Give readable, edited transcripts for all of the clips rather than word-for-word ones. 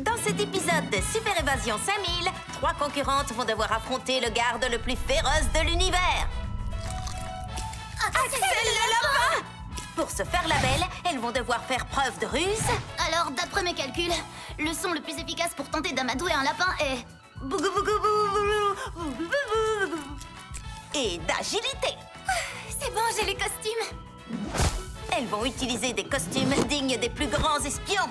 Dans cet épisode de Super Évasion 5000, 3 concurrentes vont devoir affronter le garde le plus féroce de l'univers. Axel le lapin! Pour se faire la belle, elles vont devoir faire preuve de ruse. Alors, d'après mes calculs, le son le plus efficace pour tenter d'amadouer un lapin est... Et d'agilité. C'est bon, j'ai les costumes. Elles vont utiliser des costumes dignes des plus grands espions.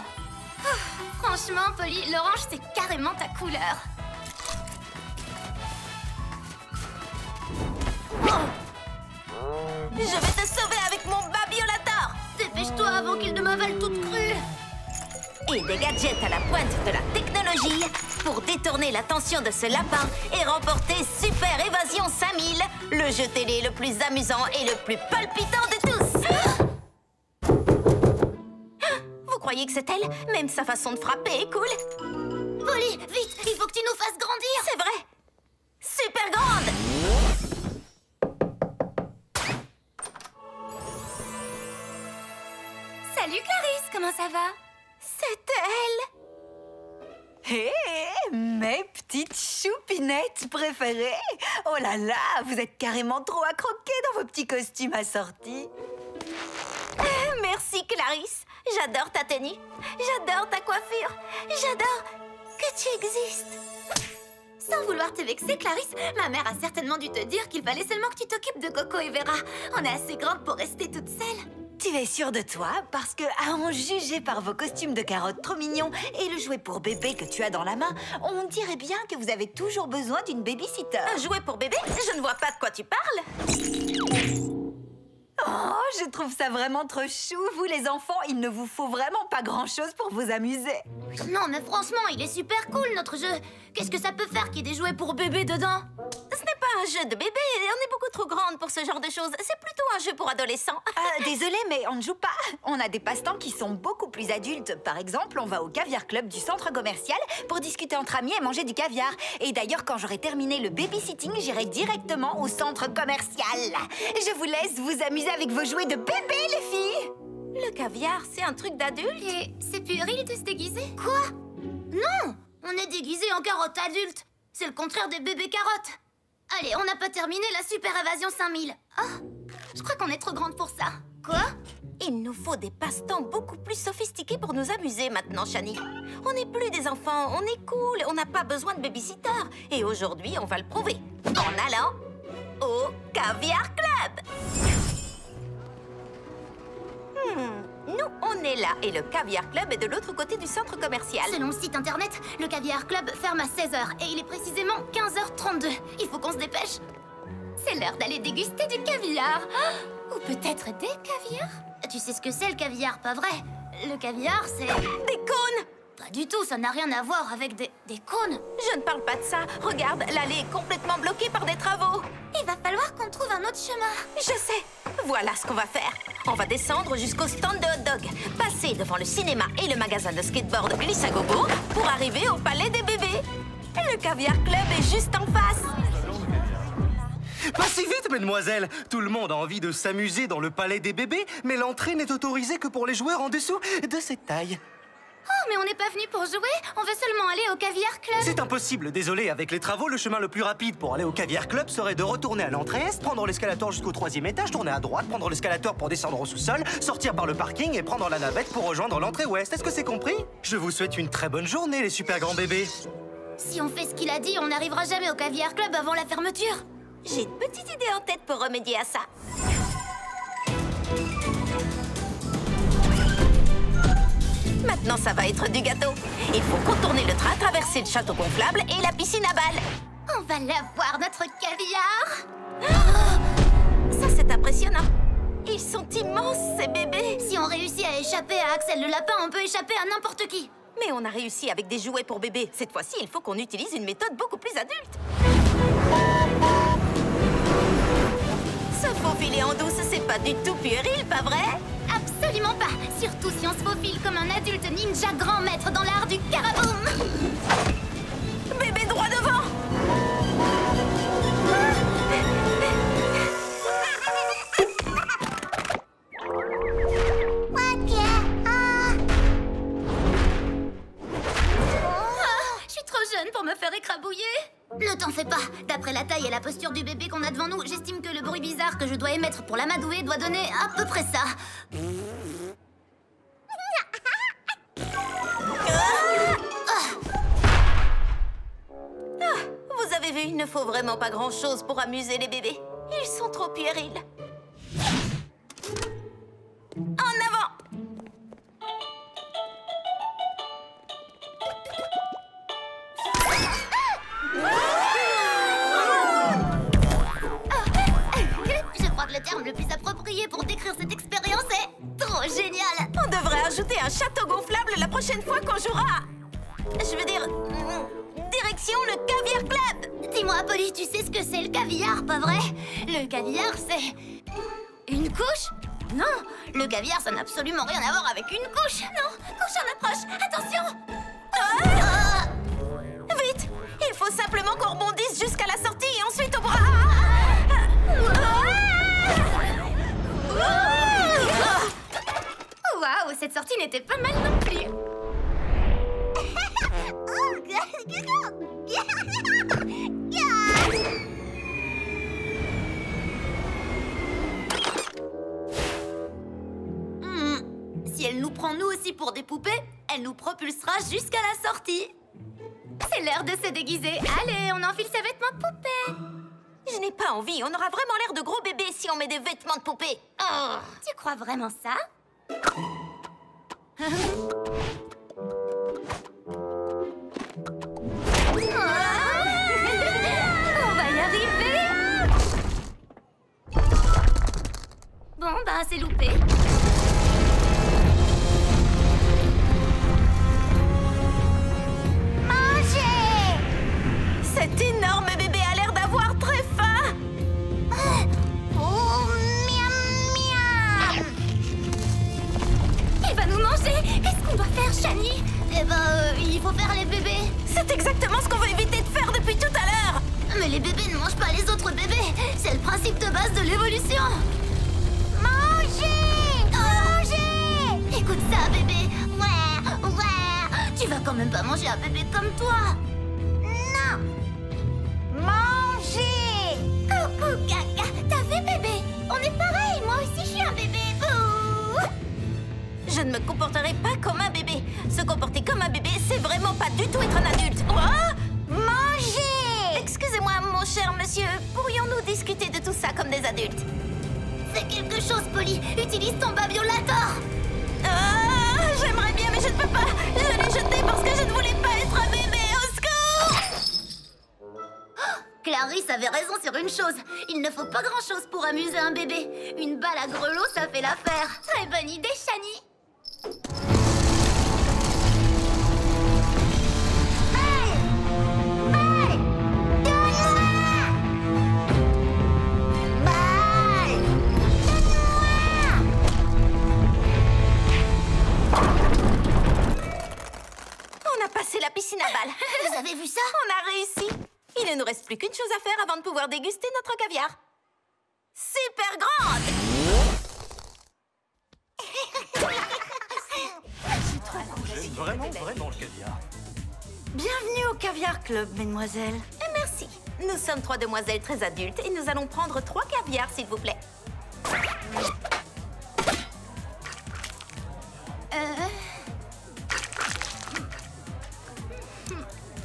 Franchement, Polly, l'orange, c'est carrément ta couleur. Je vais te sauver avec mon babiolator. Dépêche-toi avant qu'il ne m'avale toute crue. Et des gadgets à la pointe de la technologie pour détourner l'attention de ce lapin et remporter Super Évasion 5000, le jeu télé le plus amusant et le plus palpitant de tous. Vous croyez que c'est elle? Même sa façon de frapper est cool. Polly, vite, il faut que tu nous fasses grandir. C'est vrai. Super grande. Salut Clarisse, comment ça va? C'était elle. Hé, mes petites choupinettes préférées! Oh là là, vous êtes carrément trop à croquer dans vos petits costumes assortis. Merci Clarisse. J'adore ta tenue. J'adore ta coiffure. J'adore que tu existes. Sans vouloir te vexer, Clarisse, ma mère a certainement dû te dire qu'il fallait seulement que tu t'occupes de Coco et Vera. On est assez grandes pour rester toutes seules. Tu es sûre de toi? Parce que, à en juger par vos costumes de carottes trop mignons et le jouet pour bébé que tu as dans la main, on dirait bien que vous avez toujours besoin d'une babysitter. Un jouet pour bébé? Je ne vois pas de quoi tu parles. Oh, je trouve ça vraiment trop chou. Vous, les enfants, il ne vous faut vraiment pas grand-chose pour vous amuser. Non, mais franchement, il est super cool, notre jeu. Qu'est-ce que ça peut faire qu'il y ait des jouets pour bébé dedans? Ce n'est pas un jeu de bébé. On est beaucoup trop grande pour ce genre de choses. C'est plutôt un jeu pour adolescents. Désolée, mais on ne joue pas. On a des passe-temps qui sont beaucoup plus adultes. Par exemple, on va au Caviar Club du centre commercial pour discuter entre amis et manger du caviar. Et d'ailleurs, quand j'aurai terminé le babysitting, j'irai directement au centre commercial. Je vous laisse vous amuser avec vos jouets de bébé, les filles. Le caviar, c'est un truc d'adulte? Et c'est puéril de se déguiser? Quoi? Non! On est déguisé en carottes adultes. C'est le contraire des bébés carottes. Allez, on n'a pas terminé la Super Évasion 5000. Oh, je crois qu'on est trop grande pour ça. Quoi? Il nous faut des passe-temps beaucoup plus sophistiqués pour nous amuser maintenant, Shani. On n'est plus des enfants, on est cool, on n'a pas besoin de babysitter. Et aujourd'hui, on va le prouver en allant au Caviar Club. Nous, on est là et le Caviar Club est de l'autre côté du centre commercial. Selon le site internet, le Caviar Club ferme à 16h et il est précisément 15h32. Il faut qu'on se dépêche. C'est l'heure d'aller déguster du caviar. Ou peut-être des caviars? Tu sais ce que c'est le caviar, pas vrai? Le caviar, c'est... Des cônes! Pas du tout, ça n'a rien à voir avec des cônes. Je ne parle pas de ça. Regarde, l'allée est complètement bloquée par des travaux. Il va falloir qu'on trouve un autre chemin. Je sais. Voilà ce qu'on va faire. On va descendre jusqu'au stand de hot dog, passer devant le cinéma et le magasin de skateboard Glissagogo pour arriver au palais des bébés. Le Caviar Club est juste en face. Pas si vite, mesdemoiselles! Tout le monde a envie de s'amuser dans le palais des bébés, mais l'entrée n'est autorisée que pour les joueurs en dessous de cette taille. Oh, mais on n'est pas venu pour jouer, on veut seulement aller au Caviar Club. C'est impossible, désolé. Avec les travaux, le chemin le plus rapide pour aller au Caviar Club serait de retourner à l'entrée est, prendre l'escalator jusqu'au 3e étage, tourner à droite, prendre l'escalator pour descendre au sous-sol, sortir par le parking et prendre la navette pour rejoindre l'entrée ouest. Est-ce que c'est compris? Je vous souhaite une très bonne journée, les super grands bébés. Si on fait ce qu'il a dit, on n'arrivera jamais au Caviar Club avant la fermeture. J'ai une petite idée en tête pour remédier à ça. Maintenant, ça va être du gâteau. Il faut contourner le train, traverser le château gonflable et la piscine à balles. On va l'avoir, notre caviar. Ça, c'est impressionnant. Ils sont immenses, ces bébés. Si on réussit à échapper à Axel le lapin, on peut échapper à n'importe qui. Mais on a réussi avec des jouets pour bébés. Cette fois-ci, il faut qu'on utilise une méthode beaucoup plus adulte. Se faufiler en douce, c'est pas du tout puéril, pas vrai? Absolument pas. Surtout si on se faufile comme un adulte ninja grand maître dans l'art du karaboum. Bébé droit devant. jeune pour me faire écrabouiller. Ne t'en fais pas. D'après la taille et la posture du bébé qu'on a devant nous, j'estime que le bruit bizarre que je dois émettre pour l'amadouer doit donner à peu près ça. Vous avez vu, il ne faut vraiment pas grand-chose pour amuser les bébés. Ils sont trop puérils. En avant! Je crois que le terme le plus approprié pour décrire cette expérience est trop génial. On devrait ajouter un château gonflable la prochaine fois qu'on jouera. Je veux dire, direction le Caviar Club. Dis-moi, Polly, tu sais ce que c'est le caviar, pas vrai? Le caviar, c'est... une couche? Non, le caviar, ça n'a absolument rien à voir avec une couche. Non, couche en approche, attention. Vite! Il faut simplement qu'on rebondisse jusqu'à la sortie et ensuite au bras. Waouh, cette sortie n'était pas mal non plus. Si elle nous prend nous aussi pour des poupées, elle nous propulsera jusqu'à la sortie. C'est l'heure de se déguiser. Allez, on enfile ses vêtements de poupée. Je n'ai pas envie. On aura vraiment l'air de gros bébés si on met des vêtements de poupée. Oh. Tu crois vraiment ça? On va y arriver. Bon, bah c'est loupé. Cet énorme bébé a l'air d'avoir très faim. Oh, miam, miam. Il va nous manger. Qu'est-ce qu'on doit faire, Shani? Eh ben, il faut faire les bébés. C'est exactement ce qu'on veut éviter de faire depuis tout à l'heure. Mais les bébés ne mangent pas les autres bébés. C'est le principe de base de l'évolution. Manger! Manger! Écoute ça, bébé. Ouais, ouais. Tu vas quand même pas manger un bébé comme toi. Non. Manger! Coucou, caca. T'as vu, bébé? On est pareil. Moi aussi, je suis un bébé. Bouh! Je ne me comporterai pas comme un bébé. Se comporter comme un bébé, c'est vraiment pas du tout être un adulte. Oh! Manger! Excusez-moi, mon cher monsieur. Pourrions-nous discuter de tout ça comme des adultes? Fais quelque chose, Polly. Utilise ton babiolator. J'aimerais bien, mais je ne peux pas. Je l'ai jeté parce que je ne voulais pas être un bébé. Au secours! Clarisse avait raison sur une chose. Il ne faut pas grand-chose pour amuser un bébé. Une balle à grelot, ça fait l'affaire. Très bonne idée, Shani. Balle! Balle! Donne-moi! Balle! Donne-moi! On a passé la piscine à balles. Vous avez vu ça? On a réussi. Il ne nous reste plus qu'une chose à faire avant de pouvoir déguster notre caviar. Super grande! J'aime vraiment le caviar. Bienvenue au Caviar Club, mesdemoiselles. Et merci. Nous sommes 3 demoiselles très adultes et nous allons prendre 3 caviars, s'il vous plaît.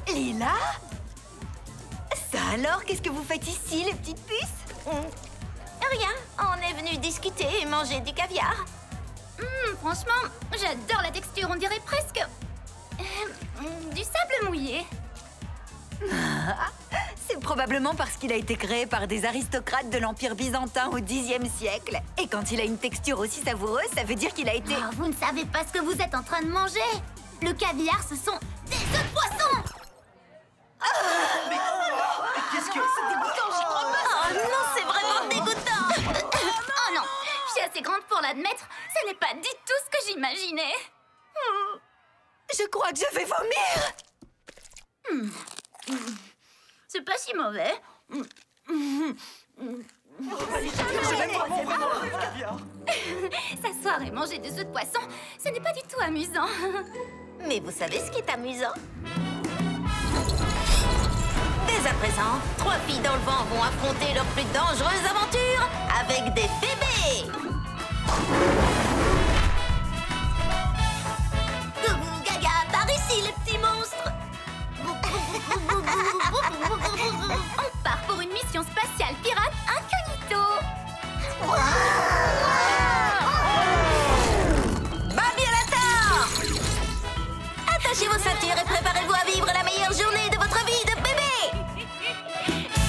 Lila? Ça alors, qu'est-ce que vous faites ici, les petites puces? Rien. On est venu discuter et manger du caviar. Franchement, j'adore la texture. On dirait presque... du sable mouillé. C'est probablement parce qu'il a été créé par des aristocrates de l'Empire byzantin au Xe siècle. Et quand il a une texture aussi savoureuse, ça veut dire qu'il a été... Oh, vous ne savez pas ce que vous êtes en train de manger. Le caviar, ce sont des œufs de poisson. Qu'est-ce que... Oh non, c'est vraiment dégoûtant. Oh non, je suis assez grande pour l'admettre. Ce n'est pas du tout ce que j'imaginais. Je crois que je vais vomir. C'est pas si mauvais. S'asseoir et manger des œufs de poisson, ce n'est pas du tout amusant. Mais vous savez ce qui est amusant? présent, 3 filles dans le vent vont affronter leurs plus dangereuses aventures avec des bébés. Gougou gaga, par ici les petits monstres. On part pour une mission spatiale pirate incognito. Babiolator! Attachez vos ceintures et préparez-vous à vivre la meilleure journée de votre vie de bébé.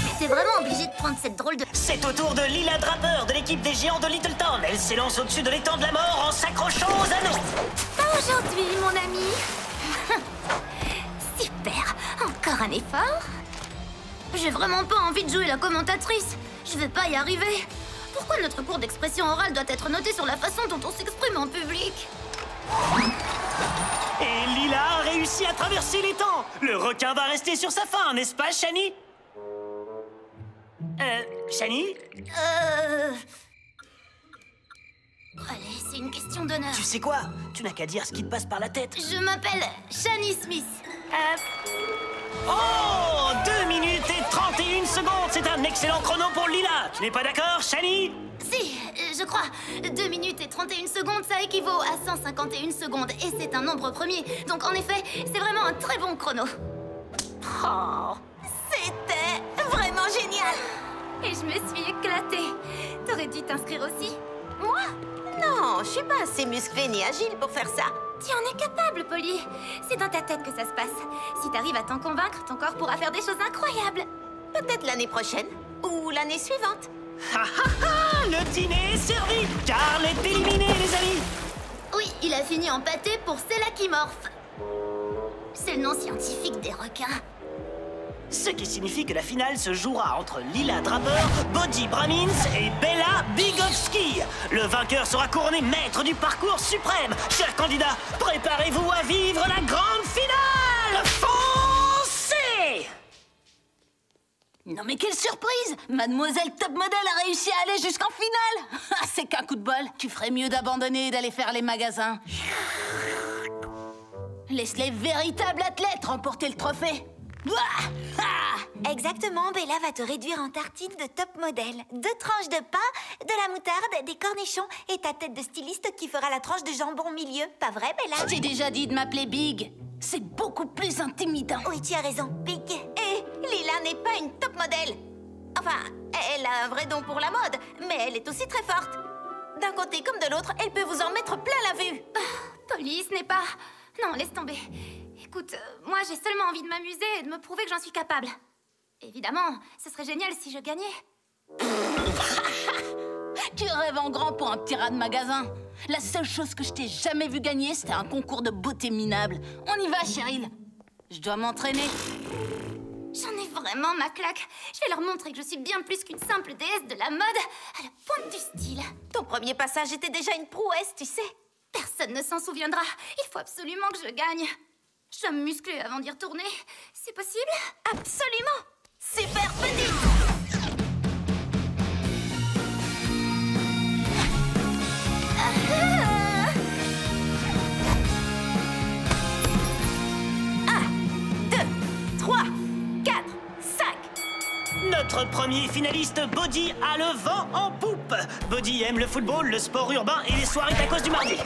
Mais t'es vraiment obligé de prendre cette drôle de... C'est au tour de Lila Draper de l'équipe des géants de Littleton. Elle s'élance au-dessus de l'étang de la mort en s'accrochant aux anneaux. Pas aujourd'hui, mon ami. Super. Encore un effort. J'ai vraiment pas envie de jouer la commentatrice. Je vais pas y arriver. Pourquoi notre cours d'expression orale doit être noté sur la façon dont on s'exprime en public? Et Lila a réussi à traverser l'étang. Le requin va rester sur sa faim, n'est-ce pas, Shani? Shani? Allez, c'est une question d'honneur. Tu sais quoi? Tu n'as qu'à dire ce qui te passe par la tête. Je m'appelle Shani Smith. Oh, 2 minutes et 31 secondes. C'est un excellent chrono pour Lila. Tu n'es pas d'accord, Shani? Si, je crois. 2 minutes et 31 secondes, ça équivaut à 151 secondes. Et c'est un nombre premier. Donc, en effet, c'est vraiment un très bon chrono. Oh, c'était vraiment génial. Et je me suis éclatée. T'aurais dû t'inscrire aussi. Moi? Non, je suis pas assez musclée ni agile pour faire ça. Tu en es capable, Polly. C'est dans ta tête que ça se passe. Si t'arrives à t'en convaincre, ton corps pourra faire des choses incroyables. Peut-être l'année prochaine ou l'année suivante. Ha ha ha! Le dîner est servi. Carl est éliminé, les amis. Oui, il a fini en pâté pour Sélachimorphe. C'est le nom scientifique des requins. Ce qui signifie que la finale se jouera entre Lila Draper, Bodhi Bramins et Bella Bigovski. Le vainqueur sera couronné maître du parcours suprême. Chers candidats, préparez-vous à vivre la grande finale. Foncez! Non mais quelle surprise! Mademoiselle Top Model a réussi à aller jusqu'en finale. C'est qu'un coup de bol. Tu ferais mieux d'abandonner et d'aller faire les magasins. Laisse les véritables athlètes remporter le trophée. Exactement, Bella va te réduire en tartines de top modèle. 2 tranches de pain, de la moutarde, des cornichons et ta tête de styliste qui fera la tranche de jambon milieu. Pas vrai, Bella? Je t'ai déjà dit de m'appeler Big. C'est beaucoup plus intimidant. Oui, tu as raison, Big. Et Lila n'est pas une top modèle. Enfin, elle a un vrai don pour la mode, mais elle est aussi très forte. D'un côté comme de l'autre, elle peut vous en mettre plein la vue. Polly, ce n'est pas... Non, laisse tomber. Écoute, moi j'ai seulement envie de m'amuser et de me prouver que j'en suis capable. Évidemment, ce serait génial si je gagnais. Tu rêves en grand pour un petit rat de magasin. La seule chose que je t'ai jamais vu gagner, c'était un concours de beauté minable. On y va, Cheryl. Je dois m'entraîner. J'en ai vraiment ma claque. Je vais leur montrer que je suis bien plus qu'une simple déesse de la mode à la pointe du style. Ton premier passage était déjà une prouesse, tu sais. Personne ne s'en souviendra. Il faut absolument que je gagne. Je dois me muscler avant d'y retourner. C'est possible? Absolument. Super petite. Notre premier finaliste, Bodhi, a le vent en poupe. Bodhi aime le football, le sport urbain et les soirées tacos du mardi.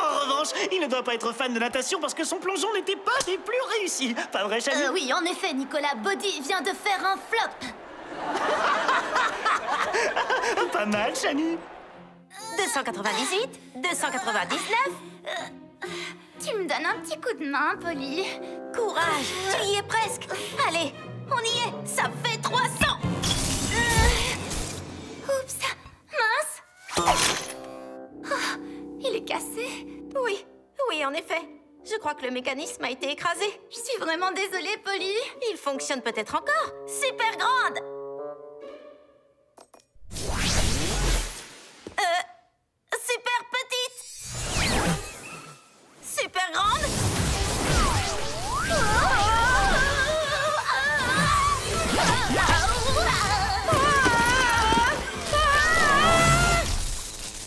En revanche, il ne doit pas être fan de natation parce que son plongeon n'était pas des plus réussis. Pas vrai, Shani? Oui, en effet, Nicolas. Bodhi vient de faire un flop. Pas mal, Shani. 298, 299. Tu me donnes un petit coup de main, Polly. Courage, tu y es presque. Allez, on y est, ça fait 300. Oups, mince. Oh, il est cassé. Oui, oui, en effet. Je crois que le mécanisme a été écrasé. Je suis vraiment désolée, Polly. Il fonctionne peut-être encore. Super grande. Super petite. Super grande.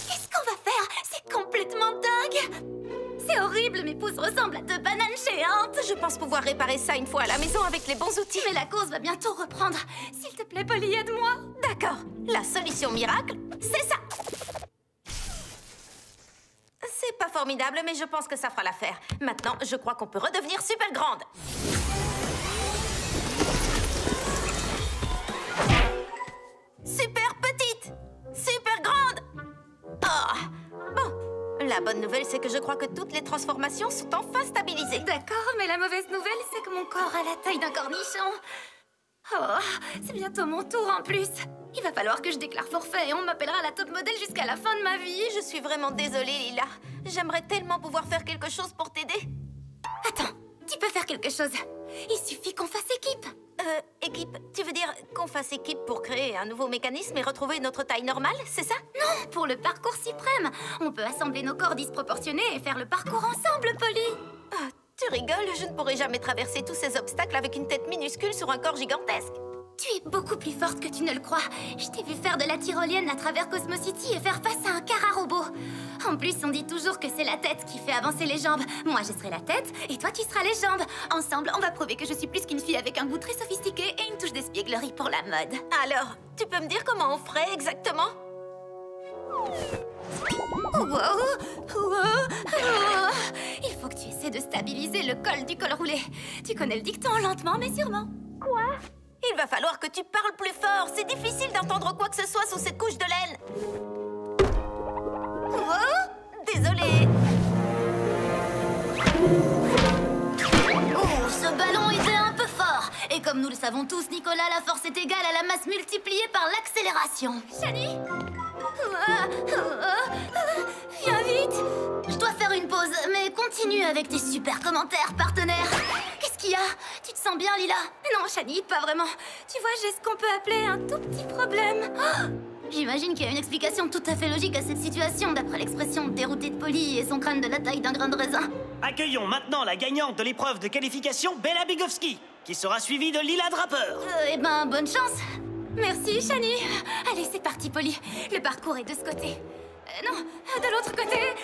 Qu'est-ce qu'on va faire? C'est complètement dingue. C'est horrible, mes pouces ressemble à 2 bananes géantes. Je pense pouvoir réparer ça une fois à la maison avec les bons outils. Mais la course va bientôt reprendre. S'il te plaît, Polly, aide-moi. D'accord. La solution miracle, c'est ça. C'est pas formidable, mais je pense que ça fera l'affaire. Maintenant, je crois qu'on peut redevenir super grande. Super petite. Super grande. Oh. Bon, la bonne nouvelle, c'est que je crois que toutes les transformations sont enfin stabilisées. D'accord, mais la mauvaise nouvelle, c'est que mon corps a la taille d'un cornichon. Oh, c'est bientôt mon tour en plus. Il va falloir que je déclare forfait et on m'appellera la top modèle jusqu'à la fin de ma vie. Je suis vraiment désolée, Lila. J'aimerais tellement pouvoir faire quelque chose pour t'aider. Attends, tu peux faire quelque chose. Il suffit qu'on fasse équipe. Équipe, tu veux dire qu'on fasse équipe pour créer un nouveau mécanisme et retrouver notre taille normale, c'est ça? Non, pour le parcours suprême. On peut assembler nos corps disproportionnés et faire le parcours ensemble, Polly. Ah, tu rigoles, je ne pourrai jamais traverser tous ces obstacles avec une tête minuscule sur un corps gigantesque. Tu es beaucoup plus forte que tu ne le crois. Je t'ai vu faire de la tyrolienne à travers Cosmo City et faire face à un car à robot. En plus, on dit toujours que c'est la tête qui fait avancer les jambes. Moi, je serai la tête et toi, tu seras les jambes. Ensemble, on va prouver que je suis plus qu'une fille avec un goût très sophistiqué et une touche d'espièglerie pour la mode. Alors, tu peux me dire comment on ferait exactement? Il faut que tu essaies de stabiliser le col du col roulé. Tu connais le dicton, lentement mais sûrement. Quoi? Il va falloir que tu parles plus fort. C'est difficile d'entendre quoi que ce soit sous cette couche de laine. Désolée. Oh, ce ballon était un peu fort. Et comme nous le savons tous, Nicolas, la force est égale à la masse multipliée par l'accélération. Shani? Viens vite. Je dois faire une pause, mais continue avec tes super commentaires, partenaire. Qu'est-ce qu'il y a? Tu te sens bien, Lila? Non, Shani, pas vraiment. Tu vois, j'ai ce qu'on peut appeler un tout petit problème. Oh, j'imagine qu'il y a une explication tout à fait logique à cette situation, d'après l'expression déroutée de Polly et son crâne de la taille d'un grain de raisin. Accueillons maintenant la gagnante de l'épreuve de qualification, Bella Bigowski, qui sera suivie de Lila Draper. Eh ben, bonne chance. Merci, Shani. Allez, c'est parti, Polly. Le parcours est de ce côté. Non, de l'autre côté.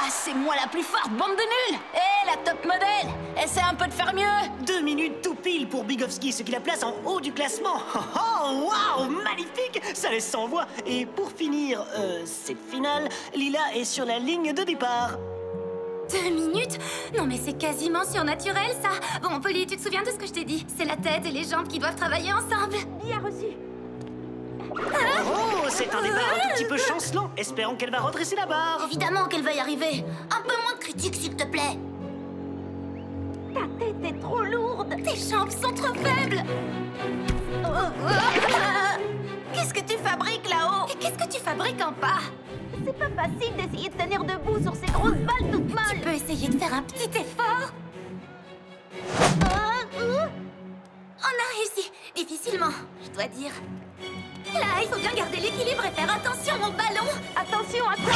C'est moi la plus forte, bande de nuls! Hé, la top modèle! Essaie un peu de faire mieux! 2 minutes tout pile pour Bigowski, ce qui la place en haut du classement. Oh, waouh, magnifique! Ça laisse sans voix. Et pour finir cette finale, Lila est sur la ligne de départ. 2 minutes? Non mais c'est quasiment surnaturel, ça. Bon, Polly, tu te souviens de ce que je t'ai dit? C'est la tête et les jambes qui doivent travailler ensemble. Bien reçu. Oh, c'est un départ un tout petit peu chancelant. Espérons qu'elle va redresser la barre. Évidemment qu'elle va y arriver. Un peu moins de critique, s'il te plaît. Ta tête est trop lourde. Tes jambes sont trop faibles. Qu'est-ce que tu fabriques là-haut? Et qu'est-ce que tu fabriques en bas? C'est pas facile d'essayer de tenir debout sur ces grosses balles toutes molles. Tu peux essayer de faire un petit effort? On a réussi. Difficilement, je dois dire. Là, il faut bien garder l'équilibre et faire attention au ballon. Attention à toi.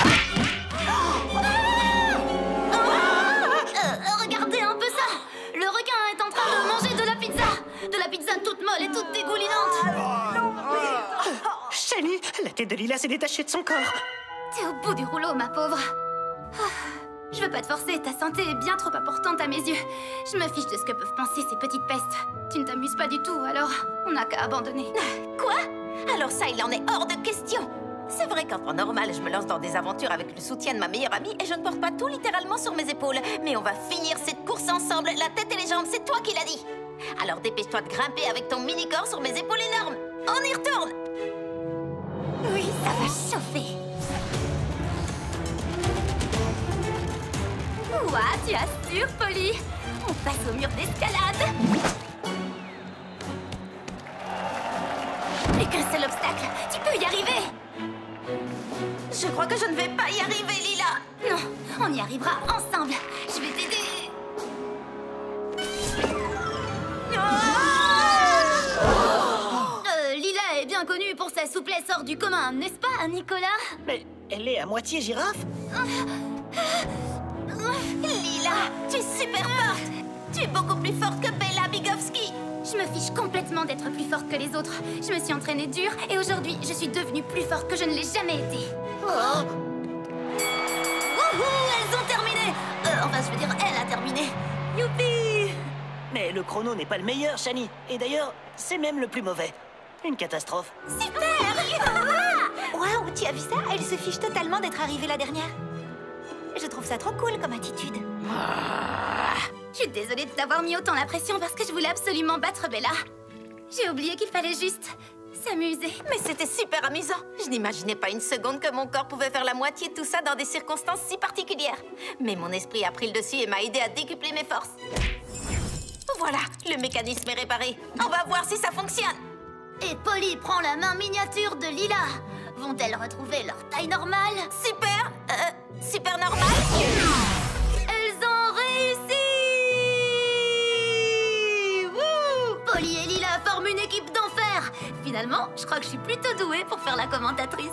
Regardez un peu ça. Le requin est en train de manger de la pizza. De la pizza toute molle et toute dégoulinante. Shani, la tête de Lila s'est détachée de son corps. T'es au bout du rouleau, ma pauvre. Je veux pas te forcer, ta santé est bien trop importante à mes yeux. Je me fiche de ce que peuvent penser ces petites pestes. Tu ne t'amuses pas du tout, alors on n'a qu'à abandonner. Quoi? Alors ça, il en est hors de question. C'est vrai qu'en temps normal, je me lance dans des aventures avec le soutien de ma meilleure amie et je ne porte pas tout littéralement sur mes épaules. Mais on va finir cette course ensemble, la tête et les jambes, c'est toi qui l'as dit. Alors dépêche-toi de grimper avec ton mini-corps sur mes épaules énormes. On y retourne. Oui, ça va chauffer. Ouah, tu assures, Polly. On passe au mur d'escalade. Plus qu'un seul obstacle, tu peux y arriver. Je crois que je ne vais pas y arriver, Lila. Non, on y arrivera ensemble. Je vais t'aider. Lila est bien connue pour sa souplesse hors du commun, n'est-ce pas, Nicolas? Mais elle est à moitié girafe. Lila, Tu es beaucoup plus forte que Bella Bigowski. Je me fiche complètement d'être plus forte que les autres. Je me suis entraînée dur et aujourd'hui, je suis devenue plus forte que je ne l'ai jamais été. Oh. Wouhou, elles ont terminé. Enfin, je veux dire, elle a terminé. Youpi! Mais le chrono n'est pas le meilleur, Shani. Et d'ailleurs, c'est même le plus mauvais. Une catastrophe. Waouh, tu as vu ça? Elle se fiche totalement d'être arrivée la dernière. Je trouve ça trop cool comme attitude. Je suis désolée de t'avoir mis autant la pression parce que je voulais absolument battre Bella. J'ai oublié qu'il fallait juste s'amuser. Mais c'était super amusant. Je n'imaginais pas une seconde que mon corps pouvait faire la moitié de tout ça dans des circonstances si particulières. Mais mon esprit a pris le dessus et m'a aidé à décupler mes forces. Voilà, le mécanisme est réparé. On va voir si ça fonctionne. Et Polly prend la main miniature de Lila. Vont-elles retrouver leur taille normale? Super normal. Elles ont réussi! Wouh! Polly et Lila forment une équipe d'enfer. Finalement, je crois que je suis plutôt douée pour faire la commentatrice.